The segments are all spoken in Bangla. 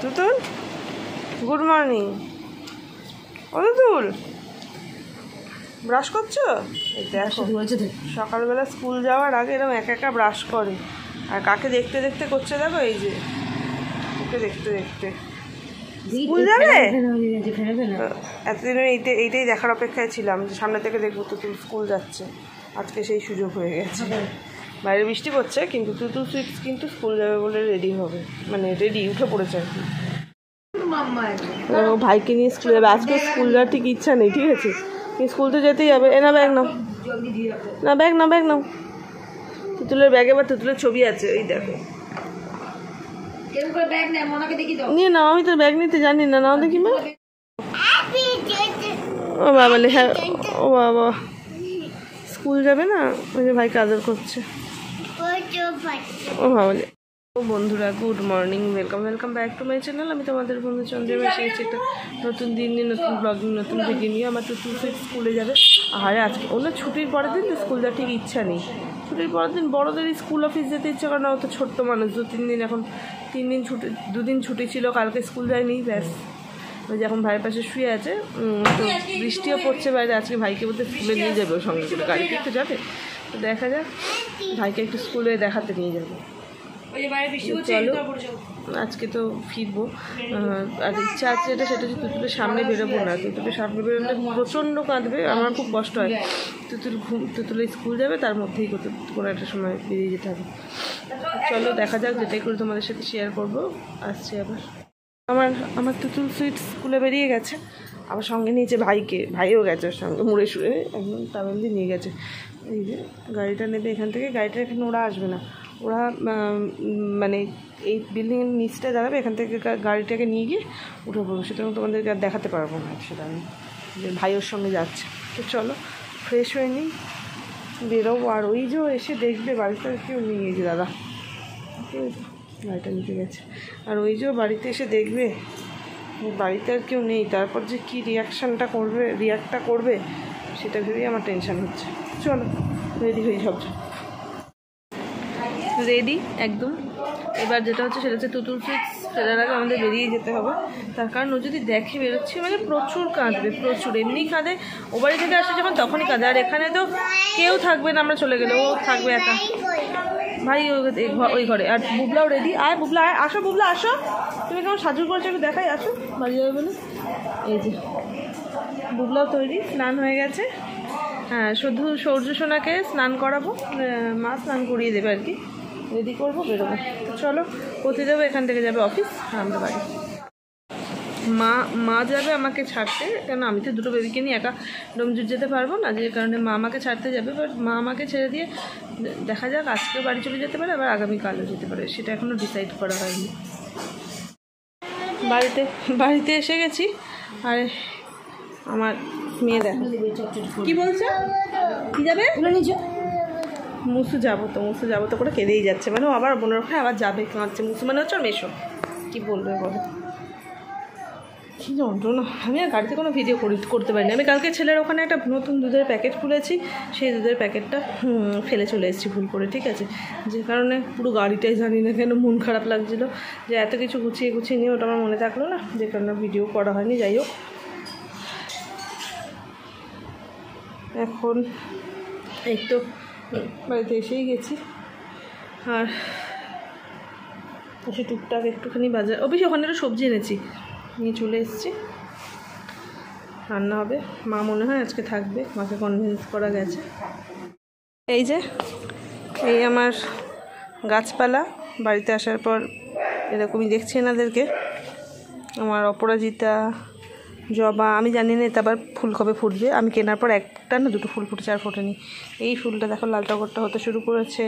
Tutul good morning. ও তুতুল ব্রাশ করছো? দেখো সকালবেলা স্কুল যাওয়ার আগে এরকম একা একা ব্রাশ করে, আর কাকে দেখতে দেখতে করছে দেখো, এই যে ওকে দেখতে দেখতে স্কুল যাবে। এতদিন এইটাই দেখার অপেক্ষায় ছিলাম যে সামনে থেকে দেখবো তুতুল স্কুল যাচ্ছে। আজকে সেই সুযোগ হয়ে গেছে। বাইরে বৃষ্টি পড়ছে কিন্তু তুতুল সুইটস কিন্তু স্কুল যাবে বলে রেডি হবে, মানে রেডি উঠে পড়েছে আর কি। ভাইকে নিয়ে স্কুলে যাবে। আজকে স্কুল যাওয়ার ঠিক ইচ্ছা নেই, ঠিক আছে, স্কুল তো যেতেই হবে। না ব্যাগ নাও, না ব্যাগ নাও, ব্যাগ নাও। তুতুলের ব্যাগে বা তুতুলের ছবি আছে, ওই দেখো। নিয়ে নাও, আমি তোর ব্যাগ নিতে জানি না, নাও দেখি। মা ও বাবা, হ্যাঁ ও বাবা স্কুল যাবে না, ওই যে ভাইকে আদর করছে। ও বাবা। বন্ধুরা good morning, welcome back to my channel. আমি তোমাদের বন্ধু চন্দ্রিমা এসে গেছি একটা নতুন দিন নিয়ে, নতুন ব্লগিং, নতুন ভিডিও নিয়ে। আমার তো স্কুলে যাবে। আর আজকে অন্য ছুটির পরের দিন তো স্কুল যাওয়ার ঠিক ইচ্ছা নেই। ছুটির পরের দিন বড়োদের স্কুল অফিস যেতে ইচ্ছা করে না, ও তো ছোট্ট মানুষ। 2-3 দিন, এখন 3 দিন ছুটি, 2 দিন ছুটি ছিল, কালকে স্কুল যায়নি, ব্যাস। ওই যে এখন ভাইয়ের পাশে শুয়ে আছে, তো বৃষ্টিও পড়ছে বাইরে। আজকে ভাইকে বলতে স্কুলে নিয়ে যাবে, ওর সঙ্গে করে গাড়িতে একটু যাবে, তো দেখা যাক ভাইকে একটু স্কুলে দেখাতে নিয়ে যাবো। চলো আজকে তো ফিরবো, আর ইচ্ছা আছে যেটা, সেটা হচ্ছে তুতুলের সামনে বেরোবো না। তুতুলের সামনে বেরোলে প্রচণ্ড কাঁদবে, আমার খুব কষ্ট হয়। তুতুলের স্কুল যাবে, তার মধ্যেই কোনো একটা সময় বেরিয়ে যেতে হবে। চলো দেখা যাক, যেটাই করে তোমাদের সাথে শেয়ার করবো। আসছি আবার। আমার তুতুল সুইট স্কুলে বেরিয়ে গেছে, আবার সঙ্গে নিয়েছে ভাইকে, ভাইও গেছে ওর সঙ্গে, মুড়ে সুড়ে একদম টাওয়েল দিয়ে নিয়ে গেছে। এই যে গাড়িটা নেবে এখান থেকে, গাড়িটা এখানে ওরা আসবে না, ওরা মানে এই বিল্ডিংয়ের নিচটা দাঁড়াবে, এখান থেকে গাড়িটাকে নিয়ে গিয়ে উঠে পড়বো। সুতরাং তোমাদেরকে আর দেখাতে পারবো না সেটা আমি, যে ভাই ওর সঙ্গে যাচ্ছে। তো চলো ফ্রেশ হয়ে নিই, বেরোবো। আর ওই যে এসে দেখবে বাড়িতে কেউ নিয়ে গেছে, দাদা গাড়িটা নিতে গেছে, আর ওই যে বাড়িতে এসে দেখবে বাড়িতে আর কেউ নেই, তারপর যে কী রিয়াক্টটা করবে সেটা ভেবেই আমার টেনশান হচ্ছে। চলো রেডি হয়ে সব, রেডি একদম। এবার যেটা হচ্ছে সেটা হচ্ছে তুতুল সুইটস ফেরার আগে আমাদের বেরিয়ে যেতে হবে। তার কারণ ও যদি দেখে বেরোচ্ছি, মানে প্রচুর কাঁদবে, প্রচুর। এমনি কাঁদে, ও বাড়ি থেকে আসে যখন তখনই কাঁদে। আর এখানে তো কেউ থাকবে না, আমরা চলে গেলে ও থাকবে একা। ভাই ওই ঘরে, আর বুবলাও রেডি। আয় বুবলা, আয়, আসো বুবলা আসো। তুমি কেমন সাজু করেছো একটু দেখাই, আসো বাড়ি যাবে বলে। এই যে বুবলাও তৈরি, স্নান হয়ে গেছে। হ্যাঁ, শুধু সূর্য সোনাকে স্নান করাবো, মা স্নান করিয়ে দেবে আর কি। রেডি করবো, বেরোবো। চলো কোথায় যাবো, এখান থেকে যাবে অফিস, আমরা বাড়ি। মা যাবে আমাকে ছাড়তে, কেন আমি তো দুটো বেবিকে নিয়ে একা ডোমজুর যেতে পারবো না, যে কারণে মা আমাকে ছাড়তে যাবে। বাট মা আমাকে ছেড়ে দিয়ে দেখা যাক, আজকে বাড়ি চলে যেতে পারে, আবার আগামীকালও যেতে পারে, সেটা এখনও ডিসাইড করা হয়নি। বাড়িতে এসে গেছি। আর আমার মেয়ে দেখো কী বলছে, কী যাবে মুসু যাবো তো করে কেঁদেই যাচ্ছে, মানে আবার বোনের ওখানে আবার যাবে, কাঁদছে। মুসু মানে হচ্ছে মেশো, কী বলবে বলো, কী যন্ত্রণা। আমি আর গাড়িতে কোনো ভিডিও করতে পারিনি। আমি কালকে ছেলের ওখানে একটা নতুন দুধের প্যাকেট খুলেছি, সেই দুধের প্যাকেটটা ফেলে চলে এসেছি ভুল করে, ঠিক আছে, যে কারণে পুরো গাড়িটাই জানি না কেন মন খারাপ লাগছিলো, যে এত কিছু গুছিয়ে নিয়ে ওটা আমার মনে থাকলো না, যে কারণে ভিডিও করা হয়নি। যাই হোক, এখন এই তো বাড়িতে এসেই গেছি। আর এসে টুকটাক একটুখানি বাজার, অবশ্যই ওখানে একটু সবজি এনেছি, নিয়ে চলে এসেছি। রান্না হবে, মা মনে হয় আজকে থাকবে, মাকে কনভিন্স করা গেছে। এই যে এই আমার গাছপালা, বাড়িতে আসার পর এরকমই দেখছি এনাদেরকে। আমার অপরাজিতা, জবা, আমি জানি না এটা আবার ফুল কবে ফুটবে। আমি কেনার পর একটা না দুটো ফুল ফুটেছে, আর ফোটেনি। এই ফুলটা দেখো লাল টগরটা হতে শুরু করেছে।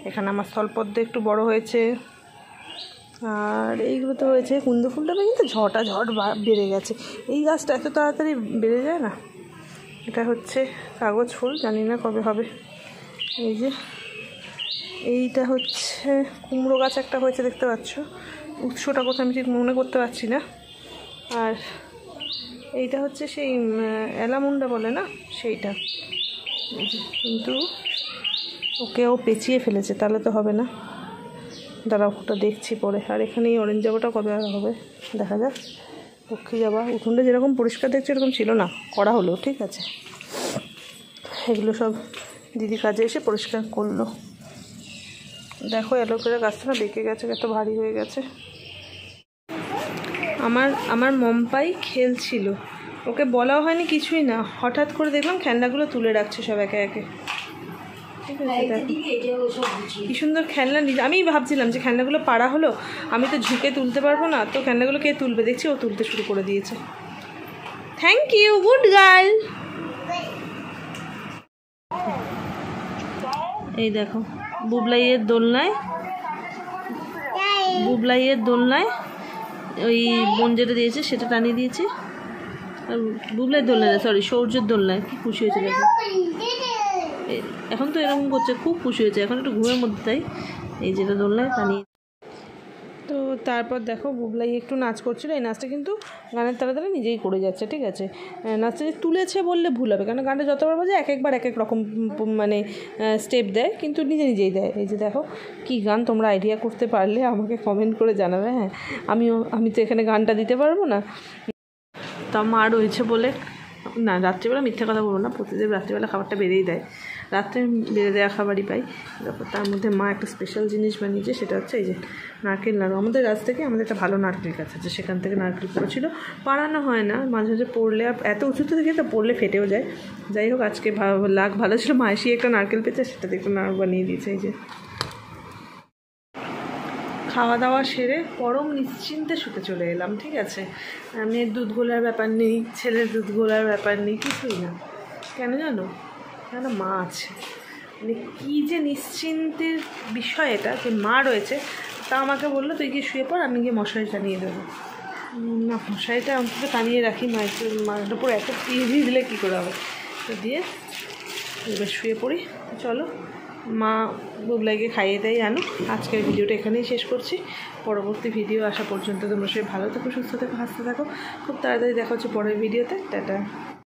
এখানে আমার স্থলপদ্ম একটু বড় হয়েছে, আর এইগুলো তো হয়েছে। কুন্দ ফুলটা কিন্তু ঝট বেড়ে গেছে। এই গাছটা এত তাড়াতাড়ি বেড়ে যায় না। এটা হচ্ছে কাগজ ফুল, জানি না কবে হবে। এই যে এইটা হচ্ছে কুমড়ো গাছ একটা হয়েছে, দেখতে পাচ্ছ। উৎসটা কোথায় আমি ঠিক মনে করতে পারছি না। আর এইটা হচ্ছে সেই এলামুন্ডা বলে না, সেইটা। কিন্তু ওকেও পেঁচিয়ে ফেলেছে, তাহলে তো হবে না। দাঁড়াও ওটা দেখছি পরে। আর এখানে এই অরেঞ্জ জবাটা কবে আর হবে দেখা যাক। লক্ষ্মী জবা উঠোনটা যেরকম পরিষ্কার দেখছে এরকম ছিল না, করা হলো, ঠিক আছে। এগুলো সব দিদি কাজে এসে পরিষ্কার করলো। দেখো অ্যালোভেরা গাছটা না বেঁকে গেছে, এত ভারী হয়ে গেছে। আমার মম্পাই খেলছিল, ওকে বলাও হয়নি কিছুই না, হঠাৎ করে দেখলাম খেলনাগুলো তুলে রাখছে সব একে একে, ঠিক আছে। কি সুন্দর খেলনা, আমি ভাবছিলাম যে খেলনাগুলো পাড়া হলো, আমি তো ঝুঁকে তুলতে পারবো না, তো খেলনাগুলো কে তুলবে, দেখছি ও তুলতে শুরু করে দিয়েছে। Thank you, good girl. এই দেখো বুবলাইয়ের দোলনায় ওই বোন যেটা দিয়েছে সেটা টানিয়ে দিয়েছে। আর বুবলাইয়ের দোলনায়, সরি সৌর্যের দোলনায়, কি খুশি হয়েছে দেখো। এখন তো এরকম করছে, খুব খুশি হয়েছে, এখন একটু ঘুমের মধ্যে, তাই এই যেটা দোলনায় টানিয়ে। তো তারপর দেখো বুবলাই একটু নাচ করছিল, এই নাচটা কিন্তু গানের তারা তারা নিজেই করে যাচ্ছে, ঠিক আছে। নাচটা যে তুলেছে বললে ভুল হবে, কারণ গানটা যতবার বাজে এক একবার এক এক রকম মানে স্টেপ দেয়, কিন্তু নিজেই দেয়। এই যে দেখো কী গান, তোমরা আইডিয়া করতে পারলে আমাকে কমেন্ট করে জানাবে। হ্যাঁ, আমি তো এখানে গানটা দিতে পারবো না, তা মা রয়েছে বলে না, রাত্রিবেলা মিথ্যে কথা বলবো না, প্রতিদিন রাত্রিবেলা খাবারটা বেড়েই দেয়, রাত্রে বেড়ে দেওয়া খাবারই পাই। তারপর তার মধ্যে মা একটা স্পেশাল জিনিস বানিয়েছে, সেটা হচ্ছে এই যে নারকেল নাড়ু। আমাদের গাছ থেকে, আমাদের একটা ভালো নারকেল গাছ আছে, সেখান থেকে নারকেল পড়েছিল, পাড়ানো হয় না, মাঝে মাঝে পড়লে এত উঁচুতে থেকে তো পড়লে ফেটেও যায়। যাই হোক আজকে লাগ ভালো ছিল, মাসি একটা নারকেল পেয়েছে, সেটা দেখে নাড়ু বানিয়ে দিয়েছে। এই যে খাওয়া দাওয়া সেরে পরম নিশ্চিন্তে শুতে চলে এলাম, ঠিক আছে। মেয়ের দুধ গোলার ব্যাপার নেই, ছেলের দুধ গোলার ব্যাপার নেই, কিছুই না। কেন জানো, কেন মা আছে, মানে কী যে নিশ্চিন্তের বিষয় এটা, যে মা রয়েছে। তা আমাকে বললো তুই গিয়ে শুয়ে পড়, আমি গিয়ে মশারি টানিয়ে দেবো। না, মশারিটা অন্তত টানিয়ে রাখি, মায়ের উপর এত পিয়ে দিলে কী করে হবে। তো দিয়ে এবার শুয়ে পড়ি, চলো মা বুবলাইকে খাইয়ে দেয় জানো। আজকের ভিডিওটা এখানেই শেষ করছি, পরবর্তী ভিডিও আসা পর্যন্ত তোমরা সবাই ভালো থাকো, সুস্থ থাকো, হাসতে থাকো। খুব তাড়াতাড়ি দেখা হচ্ছে পরের ভিডিওতে। টাটা।